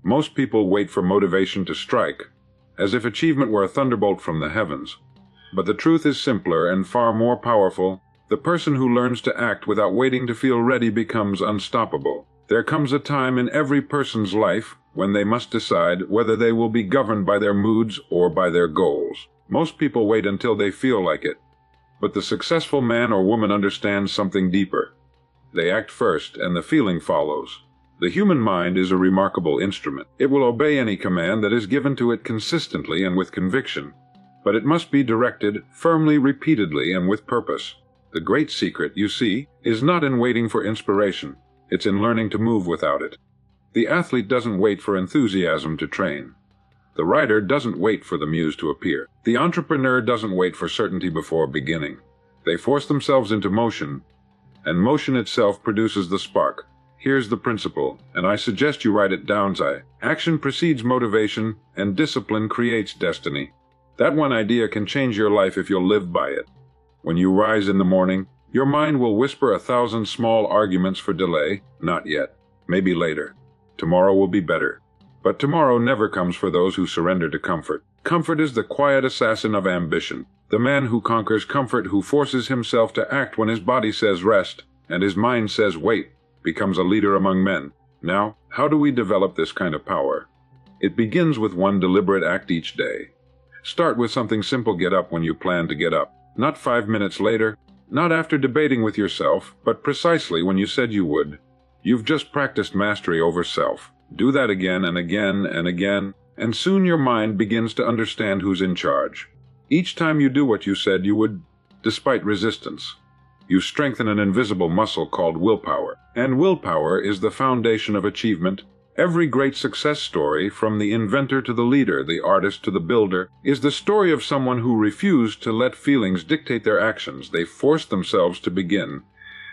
Most people wait for motivation to strike, as if achievement were a thunderbolt from the heavens. But the truth is simpler and far more powerful. The person who learns to act without waiting to feel ready becomes unstoppable. There comes a time in every person's life when they must decide whether they will be governed by their moods or by their goals. Most people wait until they feel like it. But the successful man or woman understands something deeper. They act first, and the feeling follows. The human mind is a remarkable instrument. It will obey any command that is given to it consistently and with conviction. But it must be directed firmly, repeatedly, and with purpose. The great secret, you see, is not in waiting for inspiration. It's in learning to move without it. The athlete doesn't wait for enthusiasm to train. The writer doesn't wait for the muse to appear. The entrepreneur doesn't wait for certainty before beginning. They force themselves into motion, and motion itself produces the spark. Here's the principle, and I suggest you write it down. Action precedes motivation, and discipline creates destiny. That one idea can change your life if you'll live by it. When you rise in the morning, your mind will whisper 1,000 small arguments for delay. Not yet. Maybe later. Tomorrow will be better. But tomorrow never comes for those who surrender to comfort. Comfort is the quiet assassin of ambition. The man who conquers comfort, who forces himself to act when his body says rest, and his mind says wait, becomes a leader among men. Now, how do we develop this kind of power? It begins with one deliberate act each day. Start with something simple. Get up when you plan to get up. Not 5 minutes later, not after debating with yourself, but precisely when you said you would. You've just practiced mastery over self. Do that again and again and again, and soon your mind begins to understand who's in charge. Each time you do what you said you would, despite resistance, you strengthen an invisible muscle called willpower. And willpower is the foundation of achievement. Every great success story, from the inventor to the leader, the artist to the builder, is the story of someone who refused to let feelings dictate their actions. They forced themselves to begin,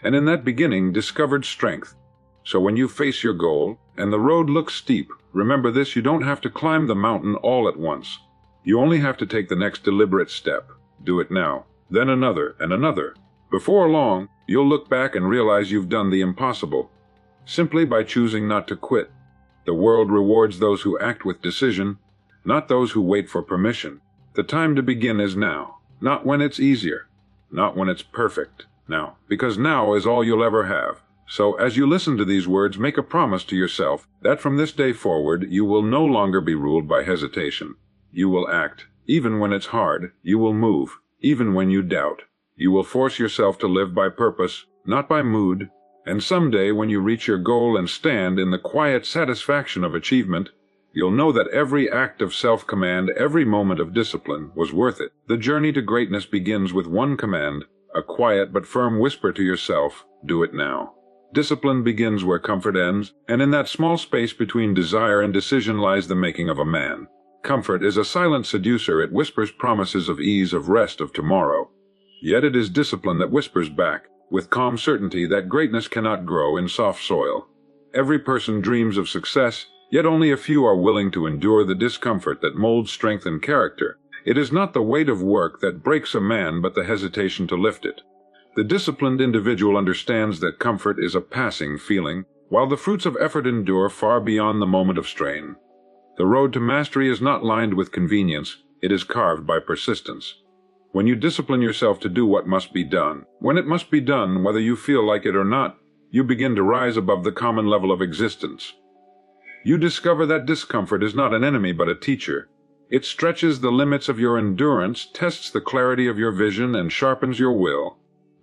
and in that beginning discovered strength. So when you face your goal, and the road looks steep, remember this: you don't have to climb the mountain all at once. You only have to take the next deliberate step. Do it now, then another and another. Before long, you'll look back and realize you've done the impossible, simply by choosing not to quit. The world rewards those who act with decision, not those who wait for permission. The time to begin is now, not when it's easier, not when it's perfect. Now, because now is all you'll ever have. So as you listen to these words, make a promise to yourself that from this day forward you will no longer be ruled by hesitation. You will act, even when it's hard. You will move, even when you doubt. You will force yourself to live by purpose, not by mood. And someday, when you reach your goal and stand in the quiet satisfaction of achievement, you'll know that every act of self-command, every moment of discipline, was worth it. The journey to greatness begins with one command, a quiet but firm whisper to yourself: do it now. Discipline begins where comfort ends, and in that small space between desire and decision lies the making of a man. Comfort is a silent seducer. It whispers promises of ease, of rest, of tomorrow. Yet it is discipline that whispers back, with calm certainty, that greatness cannot grow in soft soil. Every person dreams of success, yet only a few are willing to endure the discomfort that molds strength and character. It is not the weight of work that breaks a man, but the hesitation to lift it. The disciplined individual understands that comfort is a passing feeling, while the fruits of effort endure far beyond the moment of strain. The road to mastery is not lined with convenience, it is carved by persistence. When you discipline yourself to do what must be done, when it must be done whether you feel like it or not, you begin to rise above the common level of existence. You discover that discomfort is not an enemy but a teacher. It stretches the limits of your endurance, tests the clarity of your vision, and sharpens your will.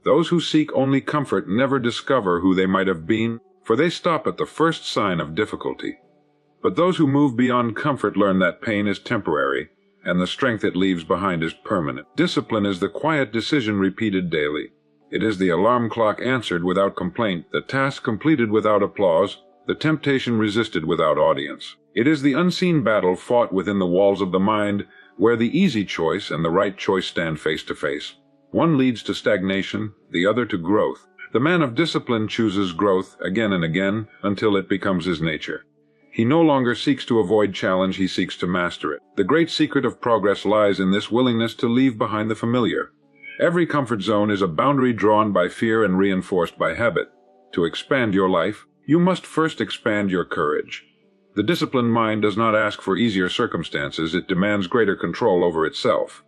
Those who seek only comfort never discover who they might have been, for they stop at the first sign of difficulty. But those who move beyond comfort learn that pain is temporary, and the strength it leaves behind is permanent. Discipline is the quiet decision repeated daily. It is the alarm clock answered without complaint, the task completed without applause, the temptation resisted without audience. It is the unseen battle fought within the walls of the mind, where the easy choice and the right choice stand face to face. One leads to stagnation, the other to growth. The man of discipline chooses growth again and again until it becomes his nature. He no longer seeks to avoid challenge, he seeks to master it. The great secret of progress lies in this willingness to leave behind the familiar. Every comfort zone is a boundary drawn by fear and reinforced by habit. To expand your life, you must first expand your courage. The disciplined mind does not ask for easier circumstances, it demands greater control over itself.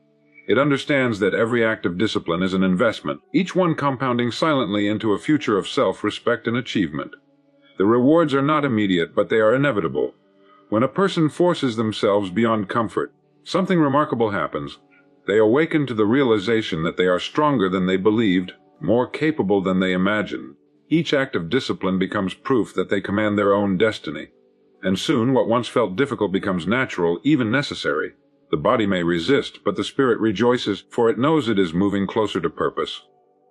It understands that every act of discipline is an investment, each one compounding silently into a future of self-respect and achievement. The rewards are not immediate, but they are inevitable. When a person forces themselves beyond comfort, something remarkable happens. They awaken to the realization that they are stronger than they believed, more capable than they imagined. Each act of discipline becomes proof that they command their own destiny. And soon what once felt difficult becomes natural, even necessary. The body may resist, but the spirit rejoices, for it knows it is moving closer to purpose.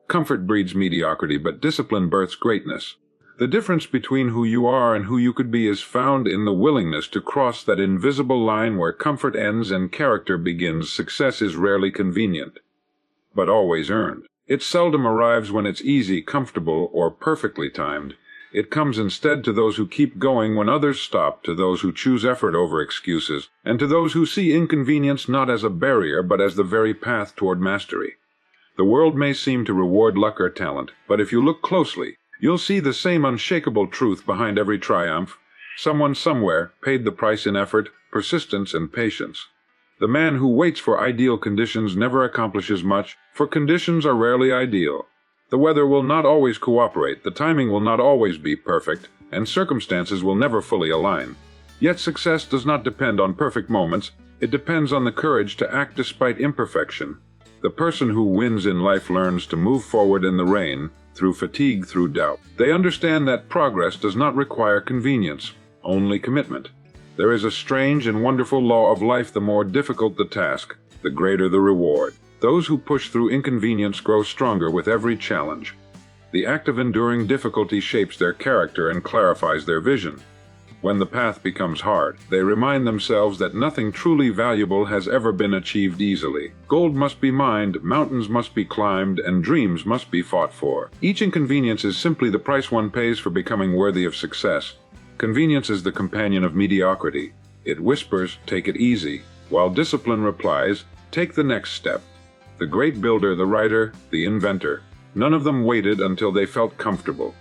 Comfort breeds mediocrity, but discipline births greatness. The difference between who you are and who you could be is found in the willingness to cross that invisible line where comfort ends and character begins. Success is rarely convenient, but always earned. It seldom arrives when it's easy, comfortable, or perfectly timed. It comes instead to those who keep going when others stop, to those who choose effort over excuses, and to those who see inconvenience not as a barrier but as the very path toward mastery. The world may seem to reward luck or talent, but if you look closely, you'll see the same unshakable truth behind every triumph. Someone somewhere paid the price in effort, persistence, and patience. The man who waits for ideal conditions never accomplishes much, for conditions are rarely ideal. The weather will not always cooperate, the timing will not always be perfect, and circumstances will never fully align. Yet success does not depend on perfect moments, it depends on the courage to act despite imperfection. The person who wins in life learns to move forward in the rain, through fatigue, through doubt. They understand that progress does not require convenience, only commitment. There is a strange and wonderful law of life: the more difficult the task, the greater the reward. Those who push through inconvenience grow stronger with every challenge. The act of enduring difficulty shapes their character and clarifies their vision. When the path becomes hard, they remind themselves that nothing truly valuable has ever been achieved easily. Gold must be mined, mountains must be climbed, and dreams must be fought for. Each inconvenience is simply the price one pays for becoming worthy of success. Convenience is the companion of mediocrity. It whispers, "Take it easy," while discipline replies, "Take the next step." The great builder, the writer, the inventor, none of them waited until they felt comfortable.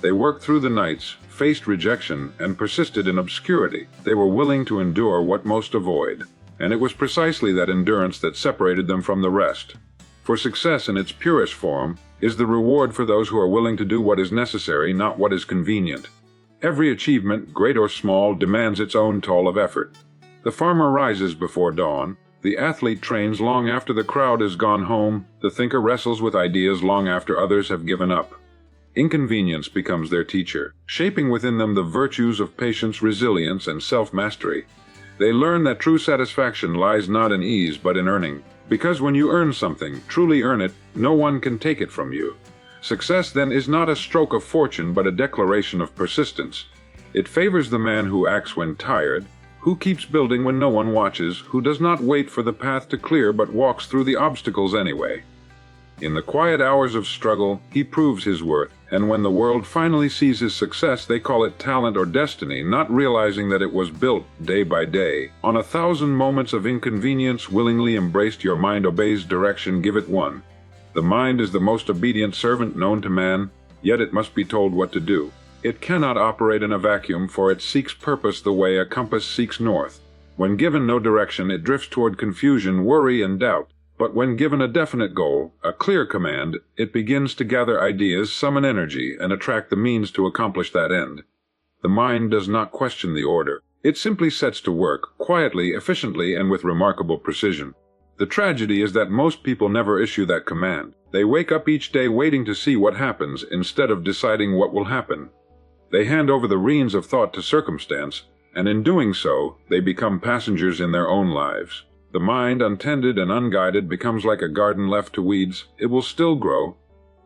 They worked through the nights, faced rejection, and persisted in obscurity. They were willing to endure what most avoid, and it was precisely that endurance that separated them from the rest. For success in its purest form is the reward for those who are willing to do what is necessary, not what is convenient. Every achievement, great or small, demands its own toll of effort. The farmer rises before dawn. The athlete trains long after the crowd has gone home. The thinker wrestles with ideas long after others have given up. Inconvenience becomes their teacher, shaping within them the virtues of patience, resilience, and self-mastery. They learn that true satisfaction lies not in ease but in earning, because when you earn something, truly earn it, no one can take it from you. Success then is not a stroke of fortune but a declaration of persistence. It favors the man who acts when tired, who keeps building when no one watches, who does not wait for the path to clear but walks through the obstacles anyway. In the quiet hours of struggle, he proves his worth, and when the world finally sees his success, they call it talent or destiny, not realizing that it was built day by day. On 1,000 moments of inconvenience willingly embraced, your mind obeys direction, give it one. The mind is the most obedient servant known to man, yet it must be told what to do. It cannot operate in a vacuum, for it seeks purpose the way a compass seeks north. When given no direction, it drifts toward confusion, worry, and doubt. But when given a definite goal, a clear command, it begins to gather ideas, summon energy, and attract the means to accomplish that end. The mind does not question the order. It simply sets to work, quietly, efficiently, and with remarkable precision. The tragedy is that most people never issue that command. They wake up each day waiting to see what happens, instead of deciding what will happen. They hand over the reins of thought to circumstance, and in doing so, they become passengers in their own lives. The mind, untended and unguided, becomes like a garden left to weeds. It will still grow,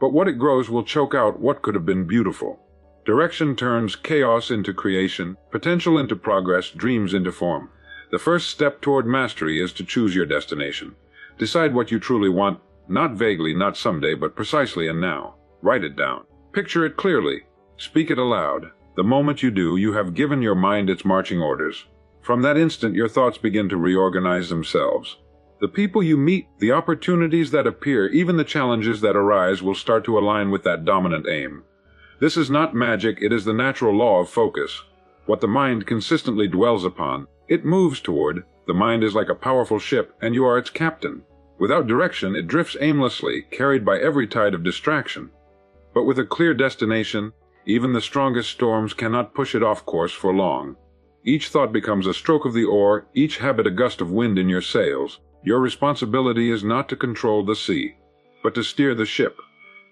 but what it grows will choke out what could have been beautiful. Direction turns chaos into creation, potential into progress, dreams into form. The first step toward mastery is to choose your destination. Decide what you truly want, not vaguely, not someday, but precisely and now. Write it down. Picture it clearly. Speak it aloud. The moment you do, you have given your mind its marching orders. From that instant, your thoughts begin to reorganize themselves. The people you meet, the opportunities that appear, even the challenges that arise will start to align with that dominant aim. This is not magic, it is the natural law of focus. what the mind consistently dwells upon, it moves toward. The mind is like a powerful ship, and you are its captain. Without direction, it drifts aimlessly, carried by every tide of distraction. But with a clear destination, even the strongest storms cannot push it off course for long. Each thought becomes a stroke of the oar, each habit a gust of wind in your sails. Your responsibility is not to control the sea, but to steer the ship.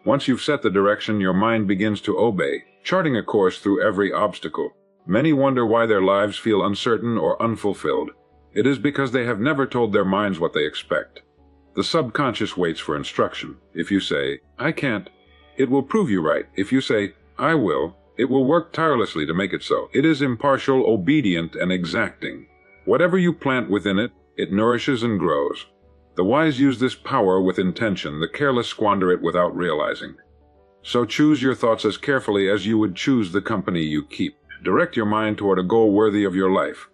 Once you've set the direction, your mind begins to obey, charting a course through every obstacle. Many wonder why their lives feel uncertain or unfulfilled. It is because they have never told their minds what they expect. The subconscious waits for instruction. If you say, "I can't," it will prove you right. If you say, "I will," it will work tirelessly to make it so. It is impartial, obedient, and exacting. Whatever you plant within it, it nourishes and grows. The wise use this power with intention, the careless squander it without realizing. So choose your thoughts as carefully as you would choose the company you keep. Direct your mind toward a goal worthy of your life.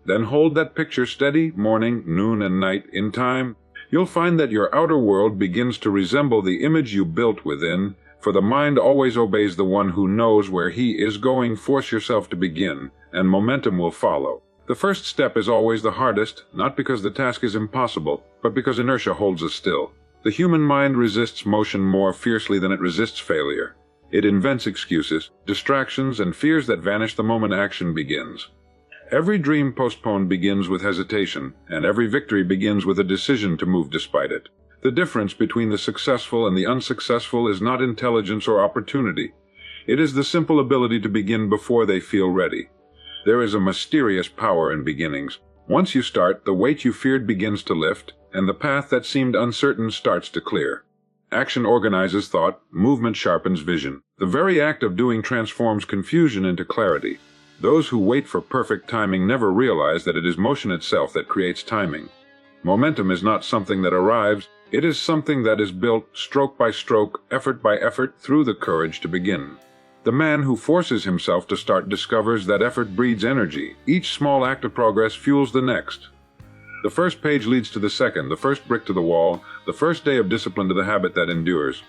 Then hold that picture steady, morning, noon, and night. In time, you'll find that your outer world begins to resemble the image you built within, for the mind always obeys the one who knows where he is going. Force yourself to begin, and momentum will follow. The first step is always the hardest, not because the task is impossible, but because inertia holds us still. The human mind resists motion more fiercely than it resists failure. It invents excuses, distractions, and fears that vanish the moment action begins. Every dream postponed begins with hesitation, and every victory begins with a decision to move despite it. The difference between the successful and the unsuccessful is not intelligence or opportunity. It is the simple ability to begin before they feel ready. There is a mysterious power in beginnings. Once you start, the weight you feared begins to lift, and the path that seemed uncertain starts to clear. Action organizes thought, movement sharpens vision. The very act of doing transforms confusion into clarity. Those who wait for perfect timing never realize that it is motion itself that creates timing. Momentum is not something that arrives, it is something that is built stroke by stroke, effort by effort, through the courage to begin. The man who forces himself to start discovers that effort breeds energy. Each small act of progress fuels the next. The first page leads to the second, the first brick to the wall, the first day of discipline to the habit that endures.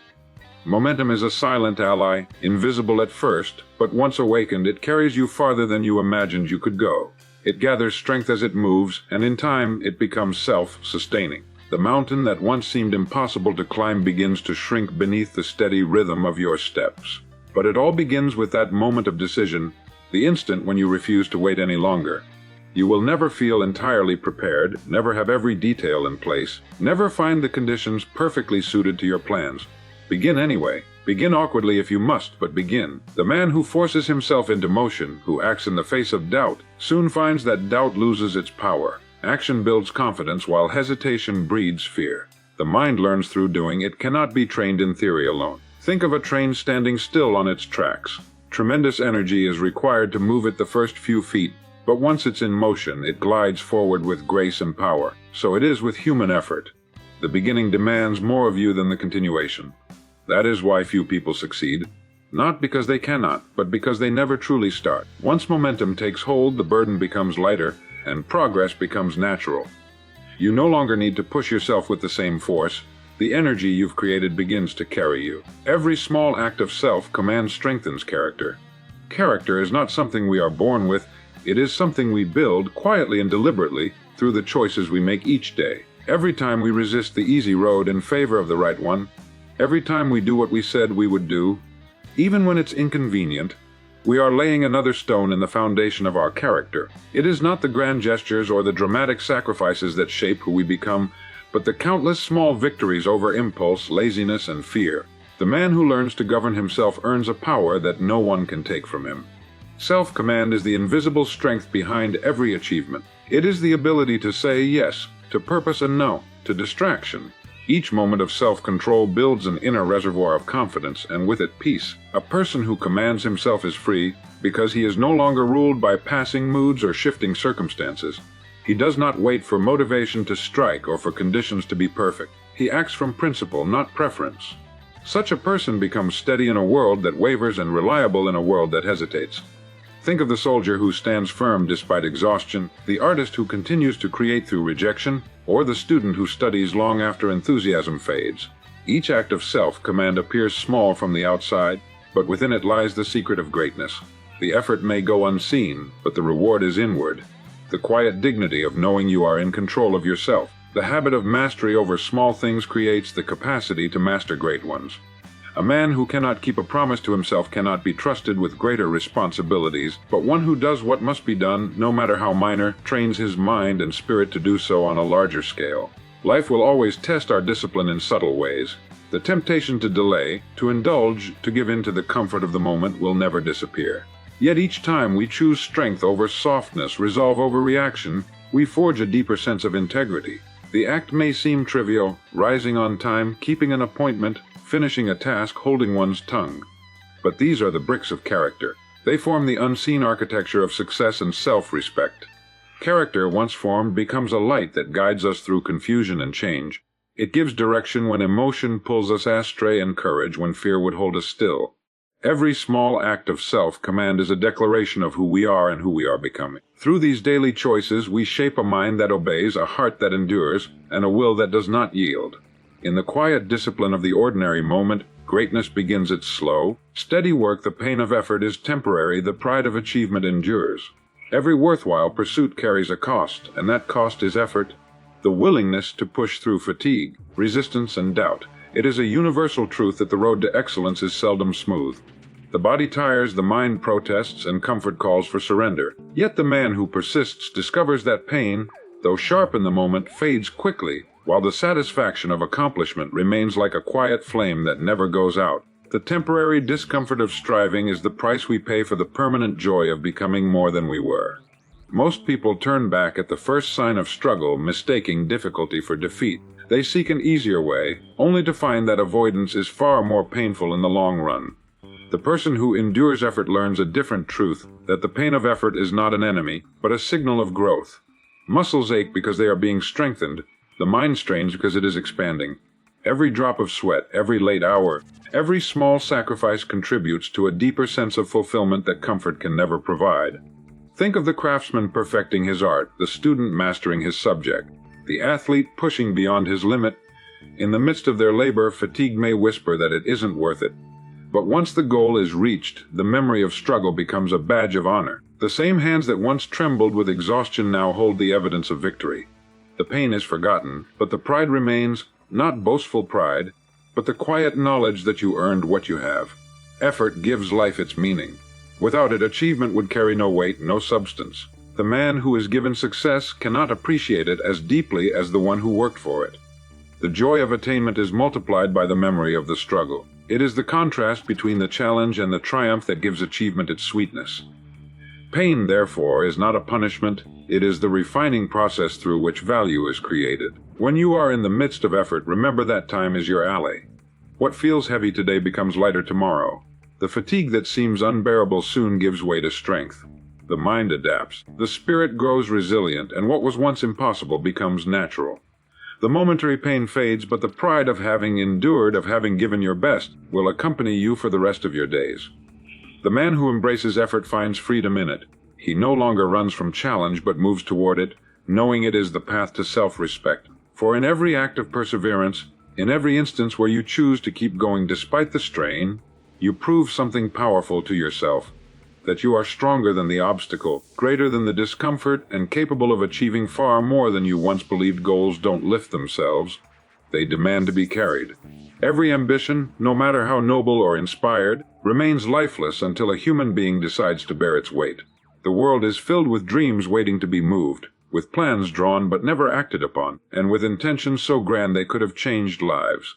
Momentum is a silent ally, invisible at first, but once awakened, it carries you farther than you imagined you could go. It gathers strength as it moves, and in time, it becomes self-sustaining. The mountain that once seemed impossible to climb begins to shrink beneath the steady rhythm of your steps. But it all begins with that moment of decision, the instant when you refuse to wait any longer. You will never feel entirely prepared, never have every detail in place, never find the conditions perfectly suited to your plans. Begin anyway. Begin awkwardly if you must, but begin. The man who forces himself into motion, who acts in the face of doubt, soon finds that doubt loses its power. Action builds confidence while hesitation breeds fear. The mind learns through doing, it cannot be trained in theory alone. Think of a train standing still on its tracks. Tremendous energy is required to move it the first few feet, but once it's in motion, it glides forward with grace and power. So it is with human effort. The beginning demands more of you than the continuation. That is why few people succeed. Not because they cannot, but because they never truly start. Once momentum takes hold, the burden becomes lighter, and progress becomes natural. You no longer need to push yourself with the same force. The energy you've created begins to carry you. Every small act of self-command strengthens character. Character is not something we are born with, it is something we build quietly and deliberately through the choices we make each day. Every time we resist the easy road in favor of the right one, every time we do what we said we would do, even when it's inconvenient, we are laying another stone in the foundation of our character. It is not the grand gestures or the dramatic sacrifices that shape who we become, but the countless small victories over impulse, laziness, and fear. The man who learns to govern himself earns a power that no one can take from him. Self-command is the invisible strength behind every achievement. It is the ability to say yes, to purpose and no, to distraction. Each moment of self-control builds an inner reservoir of confidence, and with it peace. A person who commands himself is free because he is no longer ruled by passing moods or shifting circumstances. He does not wait for motivation to strike or for conditions to be perfect. He acts from principle, not preference. Such a person becomes steady in a world that wavers and reliable in a world that hesitates. Think of the soldier who stands firm despite exhaustion, the artist who continues to create through rejection, or the student who studies long after enthusiasm fades. Each act of self-command appears small from the outside, but within it lies the secret of greatness. The effort may go unseen, but the reward is inward. The quiet dignity of knowing you are in control of yourself. The habit of mastery over small things creates the capacity to master great ones. A man who cannot keep a promise to himself cannot be trusted with greater responsibilities, but one who does what must be done, no matter how minor, trains his mind and spirit to do so on a larger scale. Life will always test our discipline in subtle ways. The temptation to delay, to indulge, to give in to the comfort of the moment will never disappear. Yet each time we choose strength over softness, resolve over reaction, we forge a deeper sense of integrity. The act may seem trivial, rising on time, keeping an appointment, finishing a task, holding one's tongue. But these are the bricks of character. They form the unseen architecture of success and self-respect. Character, once formed, becomes a light that guides us through confusion and change. It gives direction when emotion pulls us astray and courage when fear would hold us still. Every small act of self-command is a declaration of who we are and who we are becoming. Through these daily choices, we shape a mind that obeys, a heart that endures, and a will that does not yield. In the quiet discipline of the ordinary moment, greatness begins its slow, steady work. The pain of effort is temporary, the pride of achievement endures. Every worthwhile pursuit carries a cost, and that cost is effort, the willingness to push through fatigue, resistance, and doubt. It is a universal truth that the road to excellence is seldom smooth. The body tires, the mind protests, and comfort calls for surrender. Yet the man who persists discovers that pain, though sharp in the moment, fades quickly, while the satisfaction of accomplishment remains like a quiet flame that never goes out. The temporary discomfort of striving is the price we pay for the permanent joy of becoming more than we were. Most people turn back at the first sign of struggle, mistaking difficulty for defeat. They seek an easier way, only to find that avoidance is far more painful in the long run. The person who endures effort learns a different truth, that the pain of effort is not an enemy, but a signal of growth. Muscles ache because they are being strengthened. The mind strains because it is expanding. Every drop of sweat, every late hour, every small sacrifice contributes to a deeper sense of fulfillment that comfort can never provide. Think of the craftsman perfecting his art, the student mastering his subject, the athlete pushing beyond his limit. In the midst of their labor, fatigue may whisper that it isn't worth it. But once the goal is reached, the memory of struggle becomes a badge of honor. The same hands that once trembled with exhaustion now hold the evidence of victory. The pain is forgotten, but the pride remains, not boastful pride, but the quiet knowledge that you earned what you have. Effort gives life its meaning. Without it, achievement would carry no weight, no substance. The man who is given success cannot appreciate it as deeply as the one who worked for it. The joy of attainment is multiplied by the memory of the struggle. It is the contrast between the challenge and the triumph that gives achievement its sweetness. Pain, therefore, is not a punishment, it is the refining process through which value is created. When you are in the midst of effort, remember that time is your ally. What feels heavy today becomes lighter tomorrow. The fatigue that seems unbearable soon gives way to strength. The mind adapts, the spirit grows resilient, and what was once impossible becomes natural. The momentary pain fades, but the pride of having endured, of having given your best, will accompany you for the rest of your days. The man who embraces effort finds freedom in it. He no longer runs from challenge but moves toward it, knowing it is the path to self-respect. For in every act of perseverance, in every instance where you choose to keep going despite the strain, you prove something powerful to yourself, that you are stronger than the obstacle, greater than the discomfort, and capable of achieving far more than you once believed. Goals don't lift themselves. They demand to be carried. Every ambition, no matter how noble or inspired, remains lifeless until a human being decides to bear its weight. The world is filled with dreams waiting to be moved, with plans drawn but never acted upon, and with intentions so grand they could have changed lives.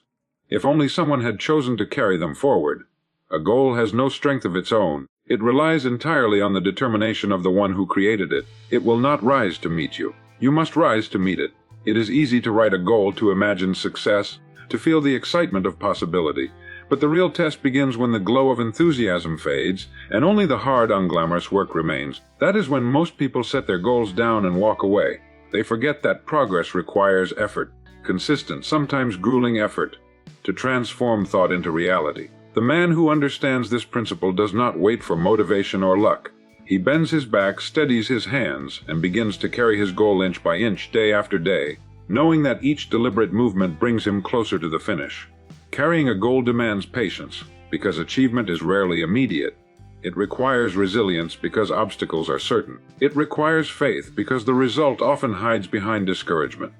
If only someone had chosen to carry them forward. A goal has no strength of its own. It relies entirely on the determination of the one who created it. It will not rise to meet you. You must rise to meet it. It is easy to write a goal, to imagine success, to feel the excitement of possibility. But the real test begins when the glow of enthusiasm fades, and only the hard, unglamorous work remains. That is when most people set their goals down and walk away. They forget that progress requires effort, consistent, sometimes grueling effort, to transform thought into reality. The man who understands this principle does not wait for motivation or luck. He bends his back, steadies his hands, and begins to carry his goal inch by inch, day after day, knowing that each deliberate movement brings him closer to the finish. Carrying a goal demands patience, because achievement is rarely immediate. It requires resilience because obstacles are certain. It requires faith because the result often hides behind discouragement.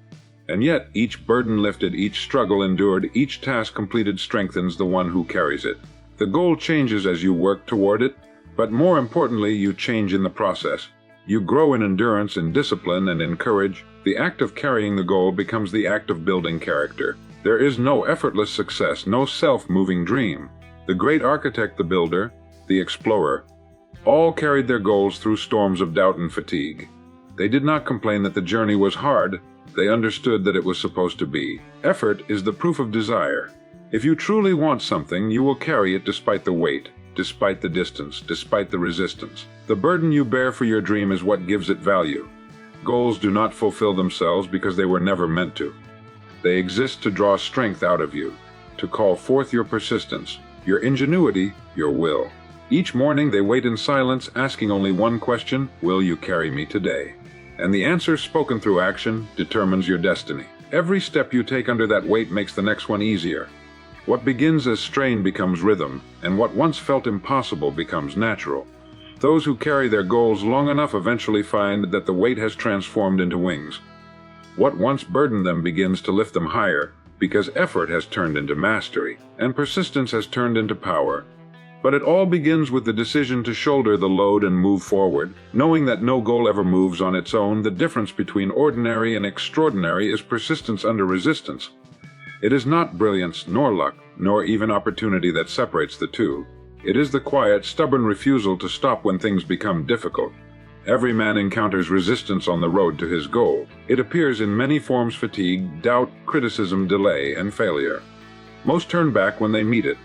And yet, each burden lifted, each struggle endured, each task completed strengthens the one who carries it. The goal changes as you work toward it, but more importantly, you change in the process. You grow in endurance, in discipline, and in courage. The act of carrying the goal becomes the act of building character. There is no effortless success, no self-moving dream. The great architect, the builder, the explorer, all carried their goals through storms of doubt and fatigue. They did not complain that the journey was hard. They understood that it was supposed to be. Effort is the proof of desire. If you truly want something, you will carry it despite the weight, despite the distance, despite the resistance. The burden you bear for your dream is what gives it value. Goals do not fulfill themselves because they were never meant to. They exist to draw strength out of you, to call forth your persistence, your ingenuity, your will. Each morning they wait in silence, asking only one question: will you carry me today? And the answer, spoken through action, determines your destiny. Every step you take under that weight makes the next one easier. What begins as strain becomes rhythm, and what once felt impossible becomes natural. Those who carry their goals long enough eventually find that the weight has transformed into wings. What once burdened them begins to lift them higher, because effort has turned into mastery, and persistence has turned into power. But it all begins with the decision to shoulder the load and move forward, knowing that no goal ever moves on its own. The difference between ordinary and extraordinary is persistence under resistance. It is not brilliance, nor luck, nor even opportunity that separates the two. It is the quiet, stubborn refusal to stop when things become difficult. Every man encounters resistance on the road to his goal. It appears in many forms: fatigue, doubt, criticism, delay, and failure. Most turn back when they meet it.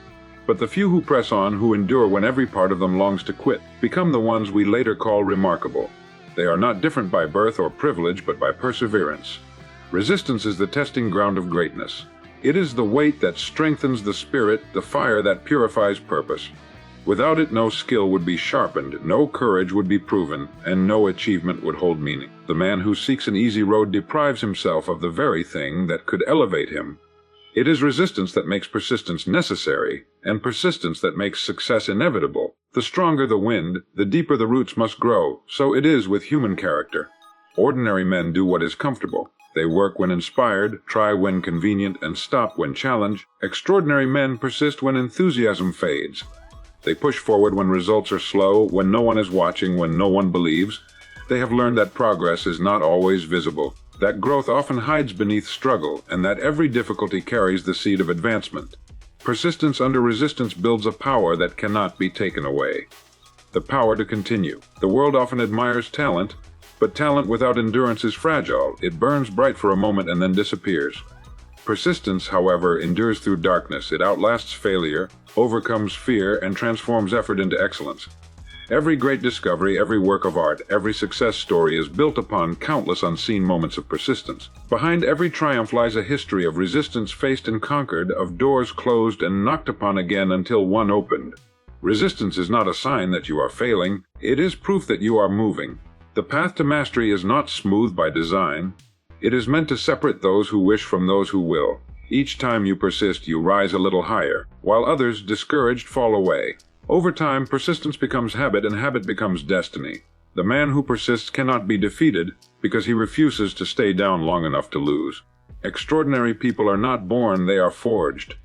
But the few who press on, who endure when every part of them longs to quit, become the ones we later call remarkable. They are not different by birth or privilege, but by perseverance. Resistance is the testing ground of greatness. It is the weight that strengthens the spirit, the fire that purifies purpose. Without it, no skill would be sharpened, no courage would be proven, and no achievement would hold meaning. The man who seeks an easy road deprives himself of the very thing that could elevate him. It is resistance that makes persistence necessary, and persistence that makes success inevitable. The stronger the wind, the deeper the roots must grow. So it is with human character. Ordinary men do what is comfortable. They work when inspired, try when convenient, and stop when challenged. Extraordinary men persist when enthusiasm fades. They push forward when results are slow, when no one is watching, when no one believes. They have learned that progress is not always visible, that growth often hides beneath struggle, and that every difficulty carries the seed of advancement. Persistence under resistance builds a power that cannot be taken away. The power to continue. The world often admires talent, but talent without endurance is fragile. It burns bright for a moment and then disappears. Persistence, however, endures through darkness. It outlasts failure, overcomes fear, and transforms effort into excellence. Every great discovery, every work of art, every success story is built upon countless unseen moments of persistence. Behind every triumph lies a history of resistance faced and conquered, of doors closed and knocked upon again until one opened. Resistance is not a sign that you are failing. It is proof that you are moving. The path to mastery is not smooth by design. It is meant to separate those who wish from those who will. Each time you persist, you rise a little higher, while others, discouraged, fall away. Over time, persistence becomes habit, and habit becomes destiny. The man who persists cannot be defeated because he refuses to stay down long enough to lose. Extraordinary people are not born, they are forged.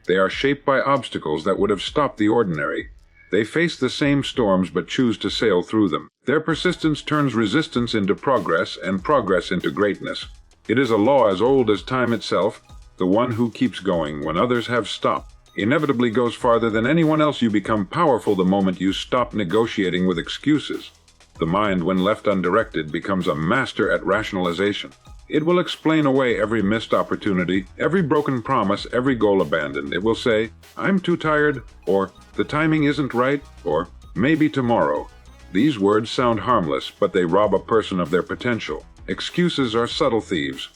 They are shaped by obstacles that would have stopped the ordinary. They face the same storms but choose to sail through them. Their persistence turns resistance into progress and progress into greatness. It is a law as old as time itself. The one who keeps going when others have stopped inevitably goes farther than anyone else. You become powerful the moment you stop negotiating with excuses. The mind, when left undirected, becomes a master at rationalization. It will explain away every missed opportunity, every broken promise, every goal abandoned. It will say, "I'm too tired," or "the timing isn't right," or "maybe tomorrow." These words sound harmless, but they rob a person of their potential. Excuses are subtle thieves.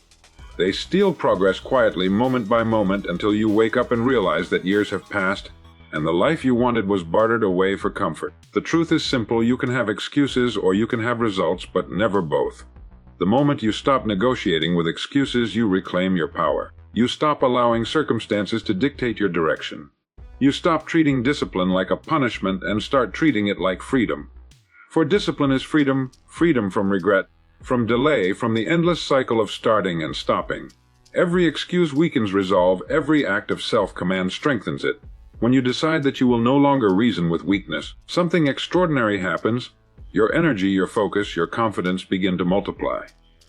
They steal progress quietly, moment by moment, until you wake up and realize that years have passed, and the life you wanted was bartered away for comfort. The truth is simple: you can have excuses or you can have results, but never both. The moment you stop negotiating with excuses, you reclaim your power. You stop allowing circumstances to dictate your direction. You stop treating discipline like a punishment and start treating it like freedom. For discipline is freedom, freedom from regret, from delay, from the endless cycle of starting and stopping. Every excuse weakens resolve, every act of self-command strengthens it. When you decide that you will no longer reason with weakness, something extraordinary happens. Your energy, your focus, your confidence begin to multiply.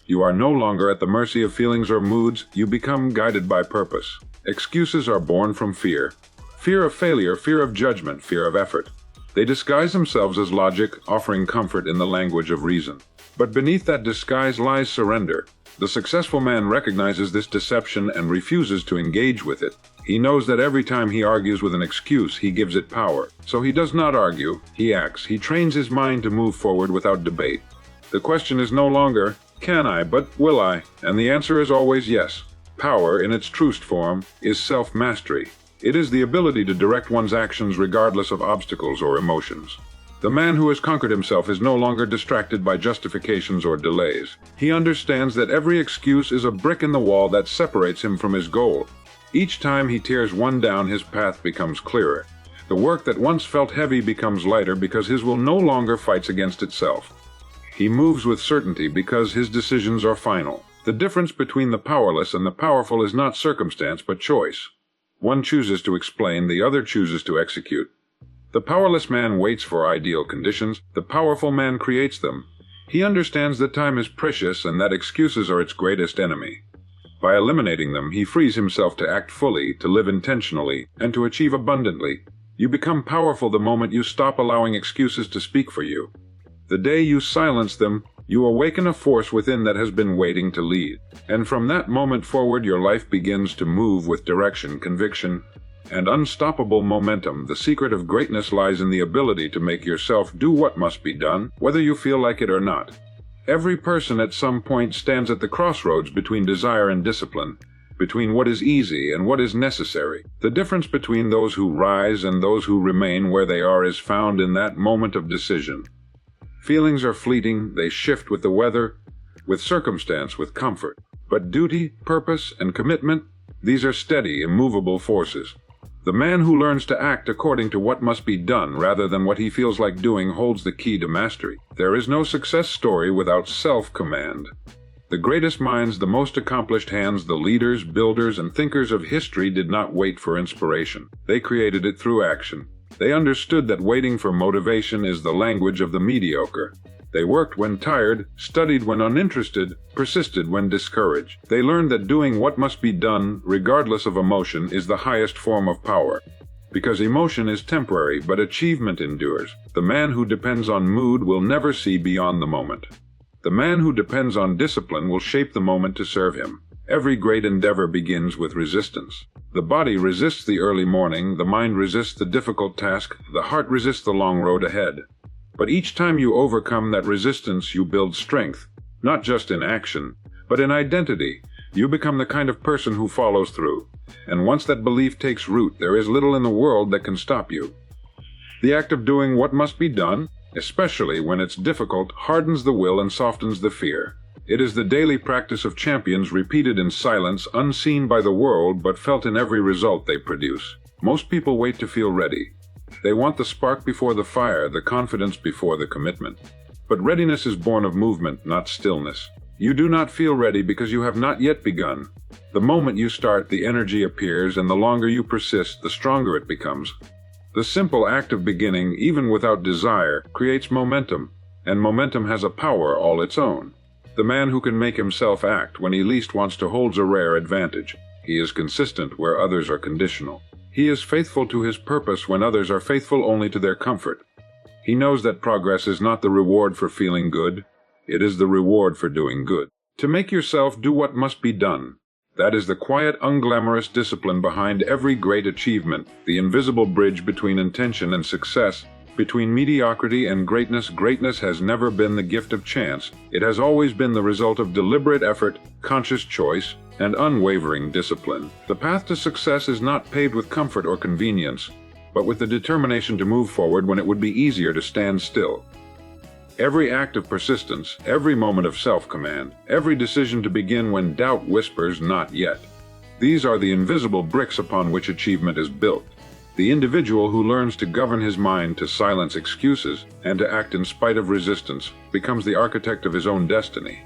You are no longer at the mercy of feelings or moods, you become guided by purpose. Excuses are born from fear. Fear of failure, fear of judgment, fear of effort. They disguise themselves as logic, offering comfort in the language of reason. But beneath that disguise lies surrender. The successful man recognizes this deception and refuses to engage with it. He knows that every time he argues with an excuse, he gives it power. So he does not argue, he acts. He trains his mind to move forward without debate. The question is no longer, can I, but will I? And the answer is always yes. Power, in its truest form, is self-mastery. It is the ability to direct one's actions regardless of obstacles or emotions. The man who has conquered himself is no longer distracted by justifications or delays. He understands that every excuse is a brick in the wall that separates him from his goal. Each time he tears one down, his path becomes clearer. The work that once felt heavy becomes lighter because his will no longer fights against itself. He moves with certainty because his decisions are final. The difference between the powerless and the powerful is not circumstance but choice. One chooses to explain, the other chooses to execute. The powerless man waits for ideal conditions, the powerful man creates them. He understands that time is precious and that excuses are its greatest enemy. By eliminating them, he frees himself to act fully, to live intentionally, and to achieve abundantly. You become powerful the moment you stop allowing excuses to speak for you. The day you silence them, you awaken a force within that has been waiting to lead. And from that moment forward, your life begins to move with direction, conviction, and unstoppable momentum. The secret of greatness lies in the ability to make yourself do what must be done, whether you feel like it or not. Every person at some point stands at the crossroads between desire and discipline, between what is easy and what is necessary. The difference between those who rise and those who remain where they are is found in that moment of decision. Feelings are fleeting, they shift with the weather, with circumstance, with comfort. But duty, purpose, and commitment, these are steady, immovable forces. The man who learns to act according to what must be done rather than what he feels like doing holds the key to mastery. There is no success story without self-command. The greatest minds, the most accomplished hands, the leaders, builders, and thinkers of history did not wait for inspiration. They created it through action. They understood that waiting for motivation is the language of the mediocre. They worked when tired, studied when uninterested, persisted when discouraged. They learned that doing what must be done, regardless of emotion, is the highest form of power. Because emotion is temporary, but achievement endures. The man who depends on mood will never see beyond the moment. The man who depends on discipline will shape the moment to serve him. Every great endeavor begins with resistance. The body resists the early morning, the mind resists the difficult task, the heart resists the long road ahead. But each time you overcome that resistance, you build strength, not just in action, but in identity. You become the kind of person who follows through. And once that belief takes root, there is little in the world that can stop you. The act of doing what must be done, especially when it's difficult, hardens the will and softens the fear. It is the daily practice of champions, repeated in silence, unseen by the world, but felt in every result they produce. Most people wait to feel ready. They want the spark before the fire, the confidence before the commitment. But readiness is born of movement, not stillness. You do not feel ready because you have not yet begun. The moment you start, the energy appears, and the longer you persist, the stronger it becomes. The simple act of beginning, even without desire, creates momentum, and momentum has a power all its own. The man who can make himself act when he least wants to holds a rare advantage. He is consistent where others are conditional. He is faithful to his purpose when others are faithful only to their comfort. He knows that progress is not the reward for feeling good. It is the reward for doing good. To make yourself do what must be done. That is the quiet, unglamorous discipline behind every great achievement, the invisible bridge between intention and success. Between mediocrity and greatness, greatness has never been the gift of chance. It has always been the result of deliberate effort, conscious choice, and unwavering discipline. The path to success is not paved with comfort or convenience, but with the determination to move forward when it would be easier to stand still. Every act of persistence, every moment of self-command, every decision to begin when doubt whispers not yet. These are the invisible bricks upon which achievement is built. The individual who learns to govern his mind, to silence excuses, and to act in spite of resistance becomes the architect of his own destiny.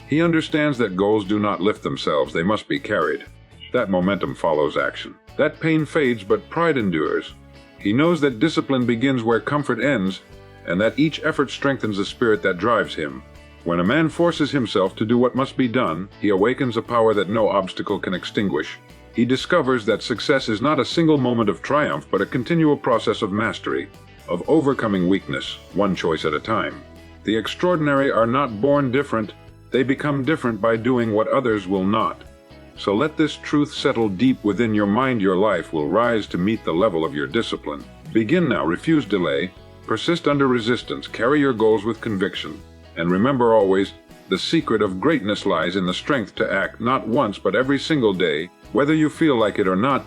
He understands that goals do not lift themselves, they must be carried. That momentum follows action. That pain fades, but pride endures. He knows that discipline begins where comfort ends, and that each effort strengthens the spirit that drives him. When a man forces himself to do what must be done, he awakens a power that no obstacle can extinguish. He discovers that success is not a single moment of triumph, but a continual process of mastery, of overcoming weakness, one choice at a time. The extraordinary are not born different, they become different by doing what others will not. So let this truth settle deep within your mind. Your life will rise to meet the level of your discipline. Begin now, refuse delay, persist under resistance, carry your goals with conviction. And remember always, the secret of greatness lies in the strength to act not once but every single day, whether you feel like it or not.